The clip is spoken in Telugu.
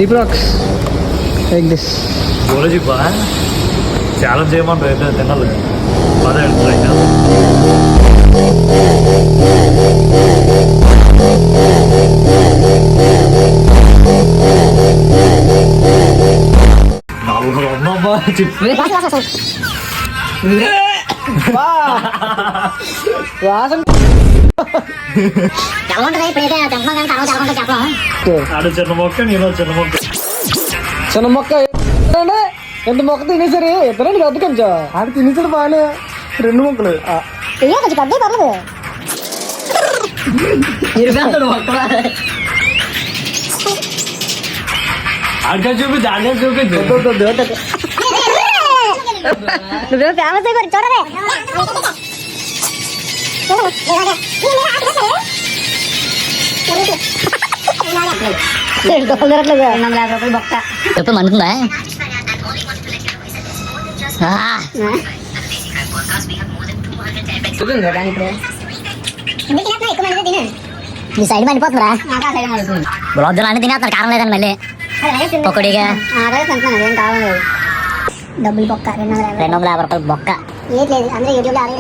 జీప్రాక్స్ లైక్ దిస్. చెప్పా ఛాలెంజ్ చేయమంటారు అయితే తినాలి. అదే ట్రై చేయాలి. నలుగురు ఉన్నామ్మా చెప్పి ఆడ చిన్న మొక్క నేను చిన్న మొక్క. చిన్న మొక్క ఎంత మొక్క తినేసరి ఇద్దరండి పెద్ద కొంచెం ఆడ తినేసాడు బాగానే 2 మొక్కలు కొంచెం పెద్ద పర్లేదు. ఆడిగా చూపించు ఆడిగా చూపించు. నువ్వేమో ఫేమస్ అయిపోయి చూడలే. ₹250 బొక్క చెప్పు అనుకుందా ఈ సైడ్ మండిపోతుందిరా. బ్లాగ్లో అన్ని తినేస్తారు కారం లేదని మళ్ళీ ఒక్కడిగా ఏం కావాలి. డబ్బులు బొక్క ₹250 ₹250 బొక్క. ఏది లేదు అందరూ యూట్యూబ్లో ఆడే